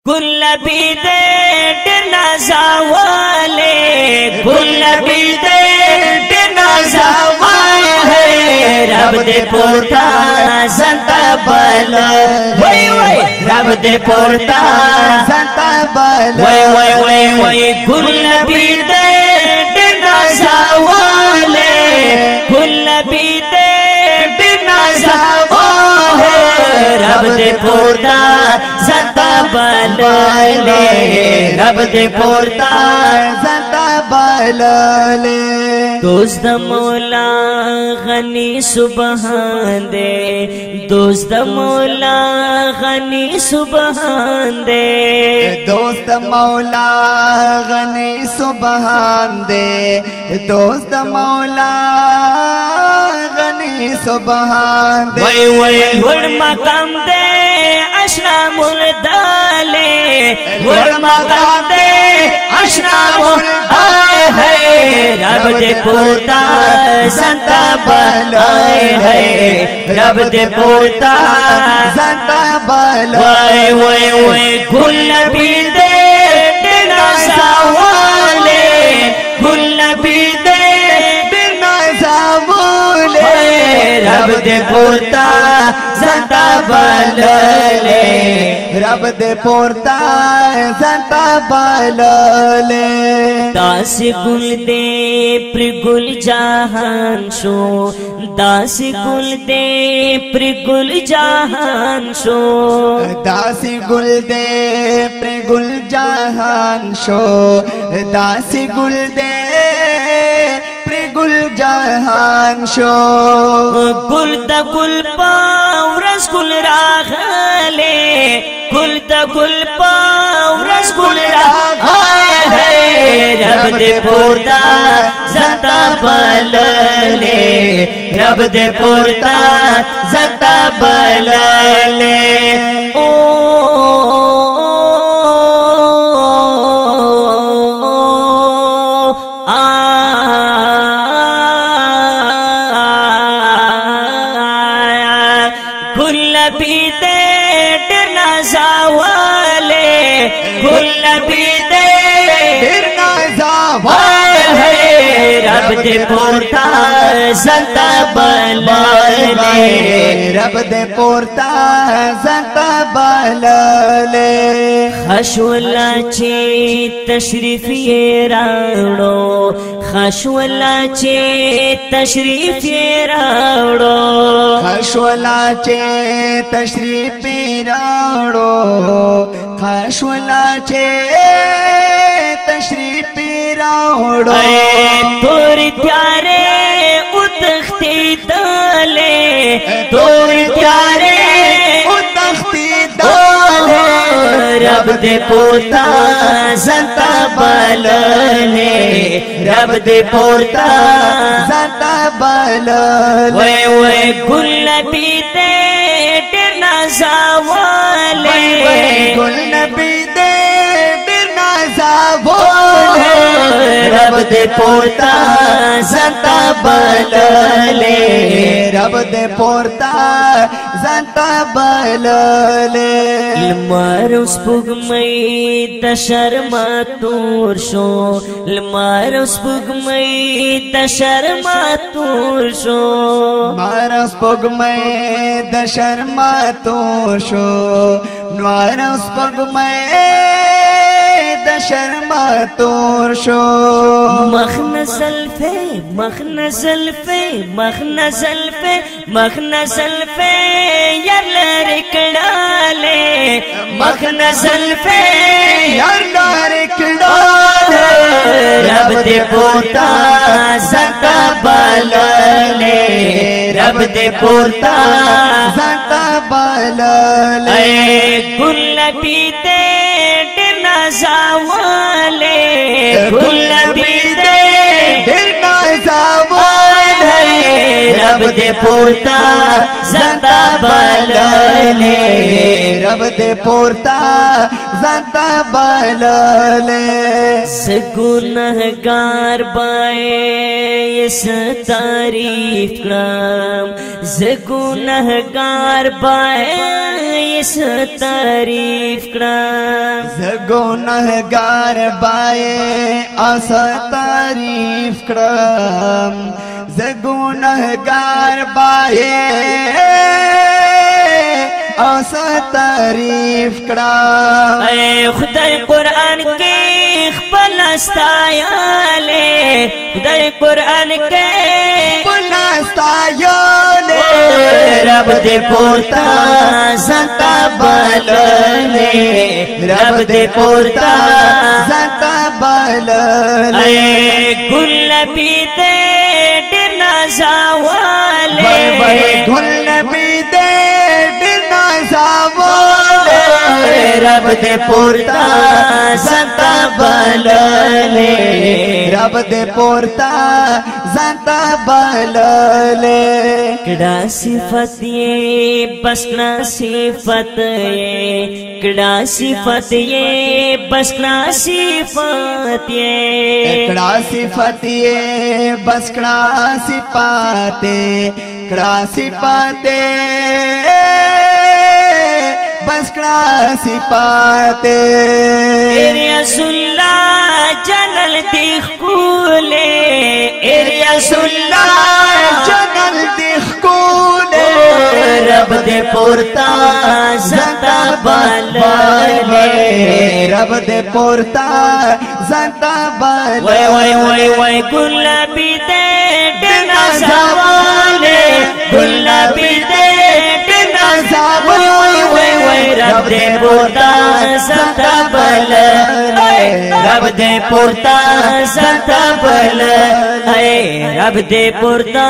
गुलाबी दे नजावाले गुलाबी दे नजावाले रब दे पोता संता बल वही रब दे पोता संता बल वही गुलाबी दे नजावाले गुलाबी दे नजावाले रब दे पोता संता बलले रब दे पोता संता बलले दोस्त मौला गनी सुबहान दे दोस्त मौला गनी सुबहान दे दोस्त मौला गनी सुबहान दे दोस्त मौला गनी सुबहान दे वही गुड़ मकाम दे अशरामुल दाले गुड़ मकाम दे अशरामुल आए है रब दे पोता संता बल आए है रब दे पोता संता बल वही गुलाबी दे नजावाले गुलाबी दे नजावाले रब दे पोता संता बलले रब दे पोता संता बलले दास गुल दे प्रिगुल जहान शो दास गुल दे प्रिगुल जहान शो दास गुल दे प्रिगुल जहान शो दास गुल दे प्रिगुल जहान शो गुल द गुल पाव रसगुल राखले गुल द गुल पाव रसगुल राखले रब दे पोता संता बलले रब दे पोता संता बलले ओ गुलाबी दे नजावाले गुलाबी दे नजावाले रब दे पोता संता बलले रब दे पोता संता बलले खशवला चे तशरीफ ये रावड़ो खशवला चे तशरीफ ये रावड़ो खशवला चे तशरीफ ये रावड़ो खशवला चे तशरीफ ये रावड़ो तोरी त्यारे उतखती दाले तोरी त्यारे उतखती दाले रब दे पोता संता बलले रब दे पोता संता बलले वे गुलाबी दे नजावाले गुलाबी दे नजावाले रब दे पोता संता बलले रब दे पोता संता बलले लमारुस पुगमई दशरमा तोर शो लमारुस पुगमई दशरमा तोर शो मारुस पुगमई दशरमा तोर शो मारुस पुगमई दशरमा तोर शो मखनजल्फे मखनजल्फे मखनजल्फे मखनजल्फे यार लरकड़ाले मखनजल्फे यार लरकड़ाले रब दे पोता संता बलले रब दे पोता संता बलले गुलाबी दे नजावाले गुलाबी दे नजावाले रब दे पोता संता बलले रब दे पोता ज़ाता बलले गुनहगार बाए इस तारीफ करम गुनहगार बाए इस तारीफ करम गुनहगार बाए अस तारीफ करम गुनहगार बाए अस तारीफ करम खुदा कुरान के खपलस्तायाले खुदा कुरान के खपलस्तायाले रब दे पोता ज़ाता बलले रब दे पोता ज़ाता बलले गुलाबी दे डिना जावाले गुलाबी दे डिना जावाले रब दे पोता ज़ाता बलले रब दे पोता ज़ाता बलले कड़ा सिफत ये बस कड़ा सिफत ये कड़ा सिफत ये बस कड़ा सिफत ये कड़ा सिफत ये बस कड़ा सिफाते कड़ा सिफाते बस कड़ा सिफाते रसूलुल्लाह जनल दिखूले रसूलुल्लाह जनल दिखूले रब दे पोता ज़ाता बलले रब दे पोता ज़ाता बलले वय गुलाबी दे डिना जावाले गुलाबी दे डिना जावाले रब दे पोता ज़ाता बलले रब दे पोता ज़ाता बलले रब दे पोता